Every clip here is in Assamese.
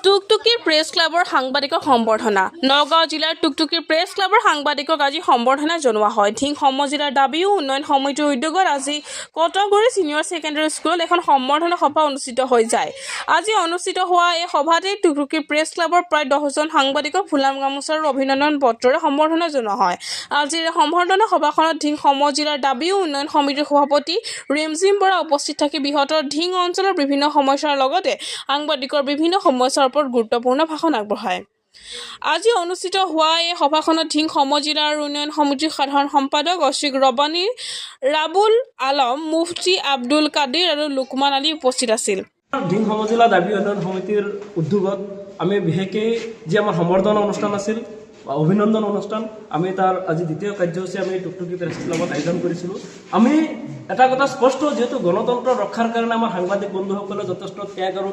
টুকটুকিৰ প্ৰেছ ক্লাবৰ সাংবাদিকক সম্বৰ্ধনা নগাঁও জিলাৰ টুকটুকিৰ প্ৰেছ ক্লাবৰ সাংবাদিকক আজি সম্বৰ্ধনা জনোৱা হয়। ধিং সমজিলাৰ দাবী উন্নয়ন সমিতিৰ উদ্যোগত আজি কটগুৰি ছিনিয়ৰ ছেকেণ্ডেৰী স্কুলত এখন সম্বৰ্ধনা সভা অনুষ্ঠিত হৈ যায়। আজি অনুষ্ঠিত হোৱা এই সভাতে টুকটুকিৰ প্ৰেছ ক্লাবৰ প্ৰায় 10জন সাংবাদিকক ফুলাম গামোচা আৰু অভিনন্দন পত্ৰৰে সম্বৰ্ধনা জনোৱা হয়। আজিৰ সম্বৰ্ধনা সভাখনত ধিং সমজিলাৰ দাবী উন্নয়ন সমিতিৰ সভাপতি ৰিমজিম বৰা উপস্থিত থাকি বৃহত্তৰ ধিং অঞ্চলৰ বিভিন্ন সমস্যাৰ লগতে সাংবাদিকৰ বিভিন্ন সমস্যাৰ ওপৰত গুৰুত্বপূৰ্ণ ভাষণ আগবঢ়ায়। আজি অনুষ্ঠিত হোৱা এই সভাখনত ধিং সমজিলাৰ উন্নয়ন সমিতিৰ সাধাৰণ সম্পাদক অশিক ৰবানী, ৰাবুল আলম, মুফতি আব্দুল কাদিৰ আৰু লুকমান আলী উপস্থিত আছিল। ধিং সমজিলা দাবী উন্নয়ন সমিতিৰ উদ্যোগত আমি বিশেষকৈ যি আমাৰ সম্বৰ্ধনা অনুষ্ঠান আছিল, অভিনন্দন অনুষ্ঠান, আমি তাৰ আজি দ্বিতীয় কাৰ্যসূচী আমি টুকটুকি প্ৰেছ ক্লাবত আয়োজন কৰিছিলোঁ। আমি এটা কথা স্পষ্ট, যিহেতু গণতন্ত্ৰ ৰক্ষাৰ কাৰণে আমাৰ সাংবাদিক বন্ধুসকলে যথেষ্ট ত্যাগ আৰু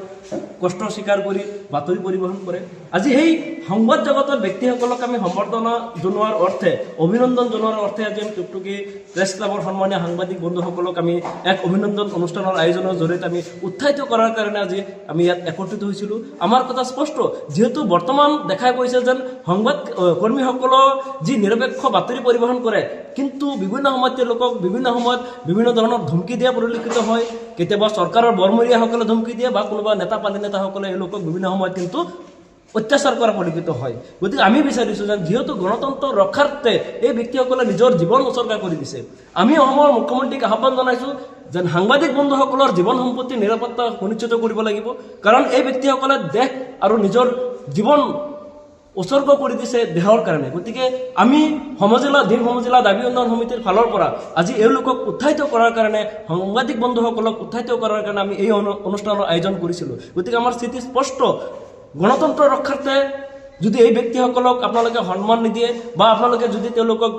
কষ্ট স্বীকাৰ কৰি বাতৰি পৰিবহণ কৰে। আজি সেই সংবাদ জগতৰ ব্যক্তিসকলক আমি সম্বৰ্ধনা জনোৱাৰ অৰ্থে, অভিনন্দন জনোৱাৰ অৰ্থে আজি আমি টুকটুকি প্ৰেছ ক্লাবৰ সন্মানীয় সাংবাদিক বন্ধুসকলক আমি এক অভিনন্দন অনুষ্ঠানৰ আয়োজনৰ জৰিয়তে আমি উৎসাহিত কৰাৰ কাৰণে আজি আমি ইয়াত একত্ৰিত হৈছিলোঁ। আমাৰ কথা স্পষ্ট, যিহেতু বৰ্তমান দেখা গৈছে যেন সংবাদ কৰ্মীসকলৰ যি নিৰপেক্ষ বাতৰি পৰিবহণ কৰে, কিন্তু বিভিন্ন সময়ত তেওঁলোকক বিভিন্ন সময়ত বিভিন্ন ধৰণৰ ধমকি দিয়া পৰিলক্ষিত হয়। কেতিয়াবা চৰকাৰৰ বৰমূৰীয়াসকলে ধমকি দিয়ে বা কোনোবা নেতা পানী নেতাসকলে এওঁলোকক বিভিন্ন সময়ত কিন্তু অত্যাচাৰ কৰা পৰিলক্ষিত হয়। গতিকে আমি বিচাৰিছোঁ যে যিহেতু গণতন্ত্ৰ ৰক্ষাৰ্থে এই ব্যক্তিসকলে নিজৰ জীৱন উচৰ্গা কৰি দিছে, আমি অসমৰ মুখ্যমন্ত্ৰীক আহ্বান জনাইছোঁ যেন সাংবাদিক বন্ধুসকলৰ জীৱন সম্পত্তিৰ নিৰাপত্তা সুনিশ্চিত কৰিব লাগিব। কাৰণ এই ব্যক্তিসকলে দেশ আৰু নিজৰ জীৱন উৎসৰ্গ কৰি দিছে দেশৰ কাৰণে। গতিকে আমি ধিং সমজিলা দাবী উন্নয়ন সমিতিৰ ফালৰ পৰা আজি এওঁলোকক উৎসাহিত কৰাৰ কাৰণে, সাংবাদিক বন্ধুসকলক উৎসাহিত কৰাৰ কাৰণে আমি এই অনুষ্ঠানৰ আয়োজন কৰিছিলোঁ। গতিকে আমাৰ স্থিতি স্পষ্ট, গণতন্ত্ৰ ৰক্ষাৰ্থে যদি এই ব্যক্তিসকলক আপোনালোকে সন্মান নিদিয়ে বা আপোনালোকে যদি তেওঁলোকক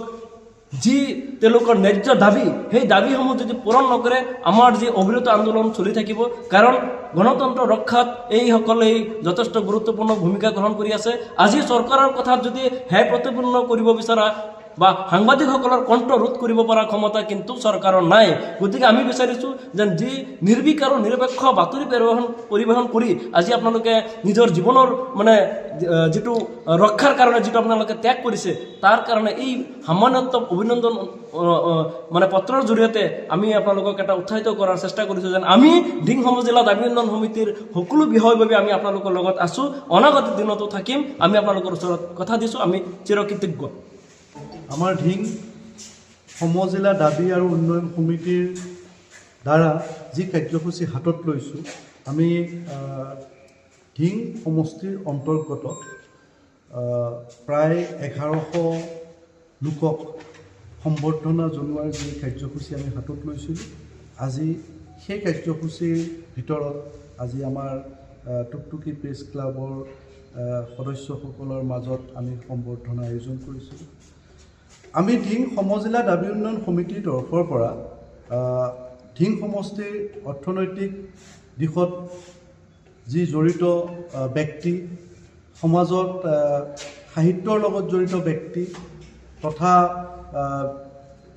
যি তেওঁলোকৰ ন্যায্য দাবী, সেই দাবীসমূহ যদি পূৰণ নকৰে, আমাৰ যি অবিৰত আন্দোলন চলি থাকিব। কাৰণ গণতন্ত্ৰ ৰক্ষাত এইসকলেই যথেষ্ট গুৰুত্বপূৰ্ণ ভূমিকা গ্ৰহণ কৰি আছে। আজি চৰকাৰৰ কথাত যদি হেয় প্ৰতিপন্ন কৰিব বিচৰা বা সাংবাদিকসকলৰ কণ্ঠ ৰোধ কৰিব পৰা ক্ষমতা কিন্তু চৰকাৰৰ নাই। গতিকে আমি বিচাৰিছোঁ যে যি নিৰ্ভীক আৰু নিৰপেক্ষ বাতৰি পৰিৱেশন কৰি আজি আপোনালোকে নিজৰ জীৱনৰ যিটো ৰক্ষাৰ কাৰণে যিটো আপোনালোকে ত্যাগ কৰিছে, তাৰ কাৰণে এই সামান্যতম অভিনন্দন পত্ৰৰ জৰিয়তে আমি আপোনালোকক এটা উৎসাহিত কৰাৰ চেষ্টা কৰিছোঁ যেন আমি ধিং সমজিলা দাবী উন্নয়ন সমিতিৰ সকলো বিষয়ৰ বাবে আমি আপোনালোকৰ লগত আছোঁ, অনাগত দিনতো থাকিম। আমি আপোনালোকৰ ওচৰত কথা দিছোঁ, আমি চিৰকৃতজ্ঞ। আমাৰ ধিং সমজিলা দাবী আৰু উন্নয়ন সমিতিৰ দ্বাৰা যি কাৰ্যসূচী হাতত লৈছোঁ, আমি ধিং সমষ্টিৰ অন্তৰ্গত প্ৰায় 1100 লোকক সম্বৰ্ধনা জনোৱাৰ যি কাৰ্যসূচী আমি হাতত লৈছিলোঁ, আজি সেই কাৰ্যসূচীৰ ভিতৰত আজি আমাৰ টুকটুকি প্ৰেছ ক্লাবৰ সদস্যসকলৰ মাজত আমি সম্বৰ্ধনা আয়োজন কৰিছিলোঁ। আমি ধিং সমজিলা দাবী উন্নয়ন সমিতিৰ তৰফৰ পৰা ধিং সমষ্টিৰ অৰ্থনৈতিক দিশত যি জড়িত ব্যক্তি, সমাজত সাহিত্যৰ লগত জড়িত ব্যক্তি তথা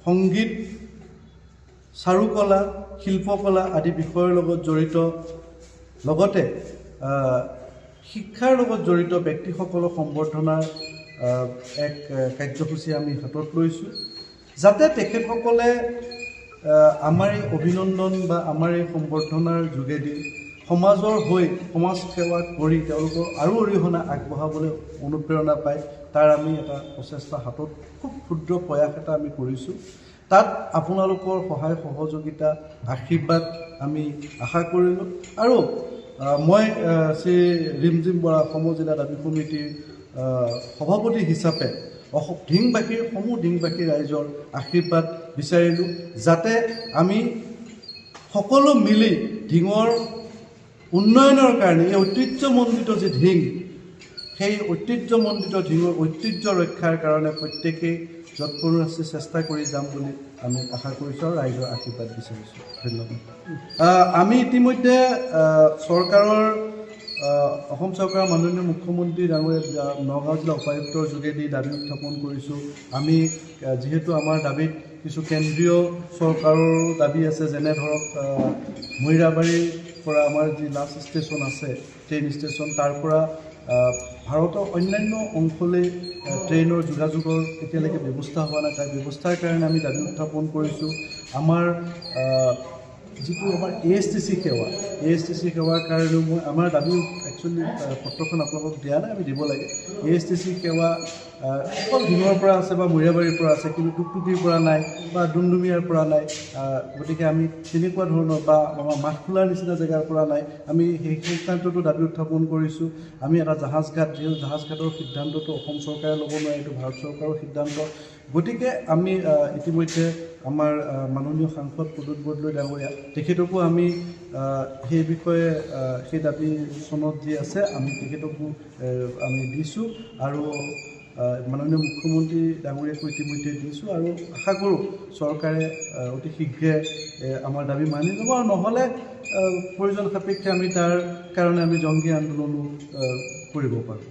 সংগীত, চাৰুকলা, শিল্পকলা আদি বিষয়ৰ লগত জড়িত, লগতে শিক্ষাৰ লগত জড়িত ব্যক্তিসকলক সম্বৰ্ধনাৰ এক কাৰ্যসূচী আমি হাতত লৈছোঁ, যাতে তেখেতসকলে আমাৰ এই অভিনন্দন বা আমাৰ এই সম্বৰ্ধনাৰ যোগেদি সমাজৰ হৈ সমাজ সেৱা কৰি তেওঁলোকৰ আৰু অৰিহণা আগবঢ়াবলৈ অনুপ্ৰেৰণা পায়। তাৰ আমি এটা প্ৰচেষ্টা হাতত, খুব ক্ষুদ্ৰ প্ৰয়াস এটা আমি কৰিছোঁ। তাত আপোনালোকৰ সহায় সহযোগিতা, আশীৰ্বাদ আমি আশা কৰিলোঁ। আৰু মই শ্ৰী ৰিমজিম বৰা সমজিলা দাবী সমিতিৰ সভাপতি হিচাপে সমূহ ধিংবাসী ৰাইজৰ আশীৰ্বাদ বিচাৰিলোঁ, যাতে আমি সকলো মিলি ধিঙৰ উন্নয়নৰ কাৰণে এই ঐতিহ্যমণ্ডিত যি ধিং, সেই ঐতিহ্যমণ্ডিত ধিঙৰ ঐতিহ্য ৰক্ষাৰ কাৰণে প্ৰত্যেকেই যৎপৰোনাস্তি চেষ্টা কৰি যাম বুলি আমি আশা কৰিছোঁ আৰু ৰাইজৰ আশীৰ্বাদ বিচাৰিছোঁ। ধন্যবাদ। আমি ইতিমধ্যে অসম চৰকাৰৰ মাননীয় মুখ্যমন্ত্ৰী ডাঙৰীয়া নগাঁও জিলা উপায়ুক্তৰ যোগেদি দাবী উত্থাপন কৰিছোঁ। আমি যিহেতু আমাৰ দাবীত কিছু কেন্দ্ৰীয় চৰকাৰৰ দাবী আছে, যেনে ধৰক মৈৰাবাৰীৰ পৰা আমাৰ যি লাষ্ট ষ্টেচন আছে, ট্ৰেইন ষ্টেচন তাৰ পৰা ভাৰতৰ অন্যান্য অংশলৈ ট্ৰেইনৰ যোগাযোগৰ এতিয়ালৈকে ব্যৱস্থা হোৱা নাই। তাৰ ব্যৱস্থাৰ কাৰণে আমি দাবী উত্থাপন কৰিছোঁ। আমাৰ যিটো আমাৰ ASTC সেৱাৰ কাৰণেও আমাৰ দাবী একচুৱেলি পত্ৰখন আপোনালোকক দিয়া নাই, আমি দিব লাগে। ASTC সেৱা অকল ভিঙৰ পৰা আছে বা মৰিয়াবাৰীৰ পৰা আছে, কিন্তু টুকটুকিৰ পৰা নাই বা ডুমডুমিয়াৰ পৰা নাই। গতিকে আমি তেনেকুৱা ধৰণৰ বা আমাৰ মাঠখোলাৰ নিচিনা জেগাৰ পৰা নাই। আমি সেই সংক্ৰান্ততো দাবী উত্থাপন কৰিছোঁ। আমি এটা জাহাজঘাট, যিহেতু জাহাজঘাটৰ সিদ্ধান্তটো অসম চৰকাৰে ল'ব নোৱাৰে, এইটো ভাৰত চৰকাৰৰ সিদ্ধান্ত। গতিকে আমি ইতিমধ্যে আমাৰ মাননীয় সাংসদ প্ৰদ্যুৎ বৰদলৈ ডাঙৰীয়া তেখেতকো আমি সেই বিষয়ে সেই দাবী চনত যি আছে আমি তেখেতকো আমি দিছোঁ আৰু মাননীয় মুখ্যমন্ত্ৰী ডাঙৰীয়াকো ইতিমধ্যে দিছোঁ আৰু আশা কৰোঁ চৰকাৰে অতি শীঘ্ৰে আমাৰ দাবী মানি ল'ব, আৰু নহ'লে প্ৰয়োজন সাপেক্ষে আমি তাৰ কাৰণে আমি জংগী আন্দোলনো কৰিব পাৰোঁ।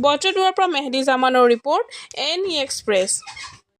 বজ্ৰদুৱাৰ পৰা মেহদী জামানৰ ৰিপৰ্ট, NE এক্সপ্ৰেছ।